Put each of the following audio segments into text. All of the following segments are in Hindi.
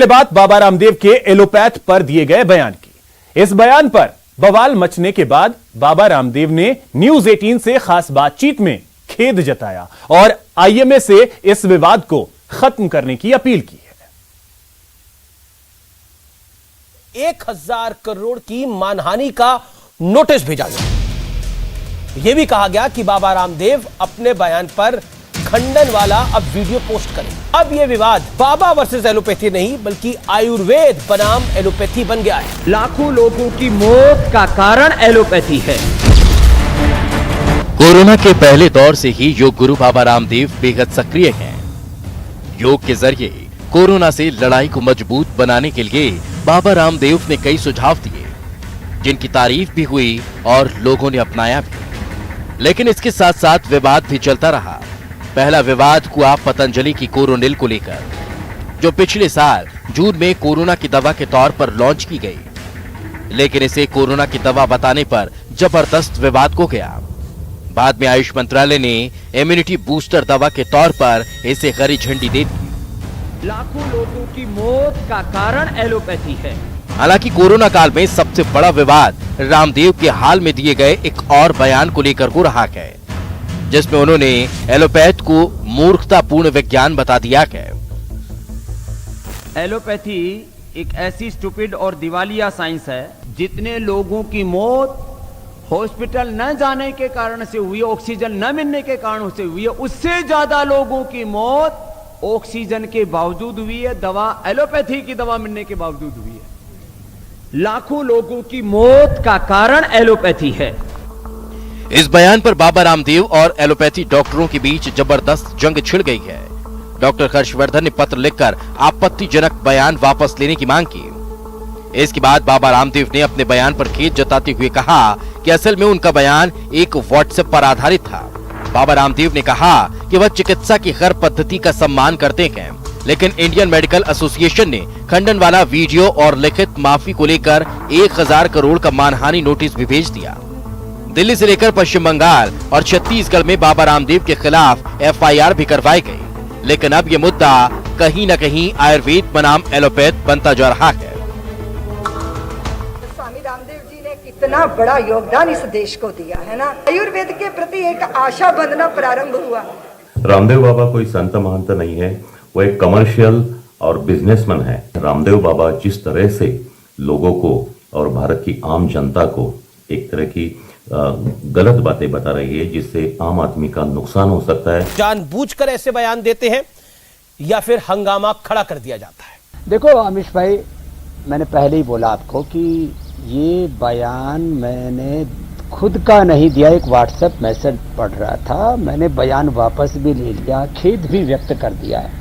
बात बाबा रामदेव के एलोपैथ पर दिए गए बयान की। इस बयान पर बवाल मचने के बाद बाबा रामदेव ने न्यूज 18 से खास बातचीत में खेद जताया और आईएमए से इस विवाद को खत्म करने की अपील की है। 1000 करोड़ की मानहानि का नोटिस भेजा गया। यह भी कहा गया कि बाबा रामदेव अपने बयान पर खंडन वाला अब वीडियो पोस्ट करें। अब यह विवाद बाबा वर्सेस एलोपैथी नहीं बल्कि आयुर्वेद बनाम एलोपैथी बन गया है। लाखों लोगों की मौत का कारण एलोपैथी है। कोरोना के पहले दौर से ही योग गुरु बाबा रामदेव बेहद सक्रिय हैं। योग के जरिए कोरोना से लड़ाई को मजबूत बनाने के लिए बाबा रामदेव ने कई सुझाव दिए, जिनकी तारीफ भी हुई और लोगों ने अपनाया भी। लेकिन इसके साथ साथ विवाद भी चलता रहा। पहला विवाद हुआ पतंजलि की कोरोनिल को लेकर, जो पिछले साल जून में कोरोना की दवा के तौर पर लॉन्च की गई, लेकिन इसे कोरोना की दवा बताने पर जबरदस्त विवाद हो गया। बाद में आयुष मंत्रालय ने इम्यूनिटी बूस्टर दवा के तौर पर इसे हरी झंडी दे दी। लाखों लोगों की मौत का कारण एलोपैथी है। हालांकि कोरोना काल में सबसे बड़ा विवाद रामदेव के हाल में दिए गए एक और बयान को लेकर हो रहा है, जिसमें उन्होंने एलोपैथ को मूर्खतापूर्ण विज्ञान बता दिया है। एलोपैथी एक ऐसी स्टूपिड और दिवालिया साइंस है, जितने लोगों की मौत हॉस्पिटल न जाने के कारण से हुई, ऑक्सीजन न मिलने के कारण से हुई है, उससे ज्यादा लोगों की मौत ऑक्सीजन के बावजूद हुई है, दवा एलोपैथी की दवा मिलने के बावजूद हुई है। लाखों लोगों की मौत का कारण एलोपैथी है। इस बयान पर बाबा रामदेव और एलोपैथी डॉक्टरों के बीच जबरदस्त जंग छिड़ गई है। डॉक्टर हर्षवर्धन ने पत्र लिखकर आपत्तिजनक बयान वापस लेने की मांग की। इसके बाद बाबा रामदेव ने अपने बयान पर खेद जताते हुए कहा कि असल में उनका बयान एक व्हाट्सएप पर आधारित था। बाबा रामदेव ने कहा कि वह चिकित्सा की हर पद्धति का सम्मान करते हैं, लेकिन इंडियन मेडिकल एसोसिएशन ने खंडन वाला वीडियो और लिखित माफी को लेकर 1000 करोड़ का मानहानि नोटिस भी भेज दिया। दिल्ली से लेकर पश्चिम बंगाल और छत्तीसगढ़ में बाबा रामदेव के खिलाफ एफआईआर भी करवाई गई, लेकिन अब ये मुद्दा कहीं न कहीं आयुर्वेद बनाम एलोपैथ बनता जा रहा है। स्वामी रामदेव जी ने कितना बड़ा योगदान इस देश को दिया है ना, आयुर्वेद के प्रति एक आशा बंधना प्रारंभ हुआ। रामदेव बाबा कोई संत महंत नहीं है, वो एक कमर्शियल और बिजनेसमैन है। रामदेव बाबा जिस तरह से लोगों को और भारत की आम जनता को एक तरह की गलत बातें बता रही है, जिससे आम आदमी का नुकसान हो सकता है। जानबूझकर ऐसे बयान देते हैं या फिर हंगामा खड़ा कर दिया जाता है? देखो अमीश भाई, मैंने पहले ही बोला आपको कि ये बयान मैंने खुद का नहीं दिया, एक व्हाट्सएप मैसेज पढ़ रहा था, मैंने बयान वापस भी ले लिया, खेद भी व्यक्त कर दिया है।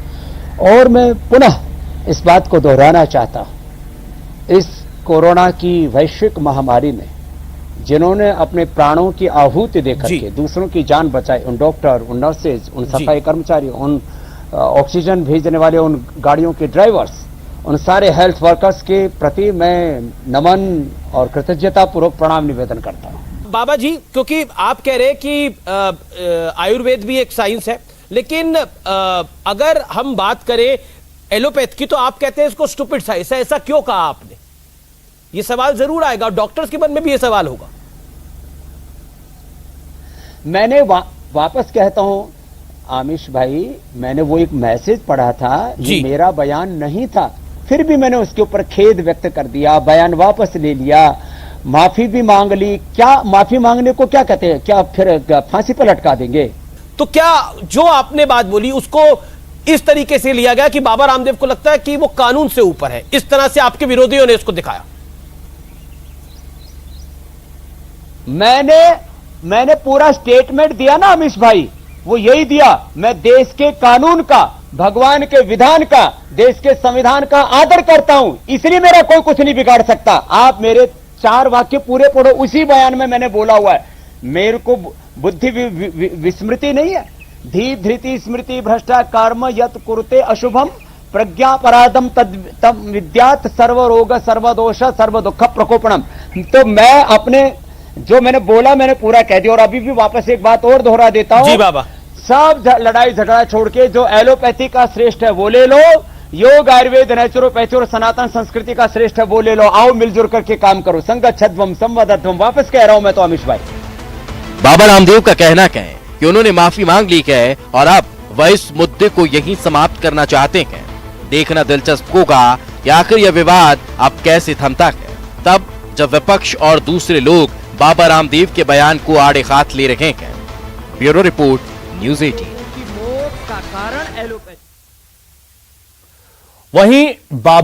और मैं पुनः इस बात को दोहराना चाहता हूं, इस कोरोना की वैश्विक महामारी में जिन्होंने अपने प्राणों की आहुति देकर के दूसरों की जान बचाई, उन डॉक्टर, उन नर्सेज, उन सफाई कर्मचारी, उन ऑक्सीजन भेजने वाले उन गाड़ियों के ड्राइवर्स, उन सारे हेल्थ वर्कर्स के प्रति मैं नमन और कृतज्ञता पूर्वक प्रणाम निवेदन करता हूं। बाबा जी, क्योंकि आप कह रहे हैं कि आयुर्वेद भी एक साइंस है, लेकिन अगर हम बात करें एलोपैथ की तो आप कहते हैं इसको स्टूपिड साइंस है। ऐसा क्यों कहा आपने? ये सवाल जरूर आएगा, डॉक्टर्स के मन में भी ये सवाल होगा। मैंने वापस कहता हूं आमिश भाई, मैंने वो एक मैसेज पढ़ा था, ये मेरा बयान नहीं था, फिर भी मैंने उसके ऊपर खेद व्यक्त कर दिया, बयान वापस ले लिया, माफी भी मांग ली। क्या माफी मांगने को क्या कहते हैं? क्या फिर फांसी पर लटका देंगे? तो क्या जो आपने बात बोली उसको इस तरीके से लिया गया कि बाबा रामदेव को लगता है कि वो कानून से ऊपर है? इस तरह से आपके विरोधियों ने इसको दिखाया। मैंने पूरा स्टेटमेंट दिया ना अमीश भाई, वो यही दिया, मैं देश के कानून का, भगवान के विधान का, देश के संविधान का आदर करता हूं, इसलिए मेरा कोई कुछ नहीं बिगाड़ सकता। आप मेरे 4 वाक्य पूरे पढ़ो, उसी बयान में मैंने बोला हुआ है। मेरे को बुद्धि विस्मृति नहीं है। धी धृति स्मृति भ्रष्टा कर्म यत कुरुते अशुभम प्रज्ञा पराधम तम विद्यात सर्वरोग सर्वदोष सर्व दुख प्रकोपणम। तो मैं अपने जो मैंने बोला मैंने पूरा कह दिया। और अभी भी वापस एक बात और दोहरा देता हूं। जी बाबा, सब लड़ाई झगड़ा छोड़ के जो एलोपैथी का श्रेष्ठ है वो ले लो, योग, आयुर्वेद, नेचुरोपैथी और सनातन संस्कृति का श्रेष्ठ है वो ले लो। आओ मिलजुल करके काम करो। संगच्छध्वम संवदध्वम। वापस कह रहा हूं मैं तो अमीश भाई। बाबा रामदेव का कहना है कि उन्होंने माफी मांग ली है और अब वह इस मुद्दे को यहीं समाप्त करना चाहते हैं। देखना दिलचस्प होगा कि आखिर यह विवाद अब कैसे थमता है, तब जब विपक्ष और दूसरे लोग बाबा रामदेव के बयान को आड़े हाथ ले रहे हैं। Bureau report, news 18। की मौत का कारण एलोपैथी। वहीं बाबा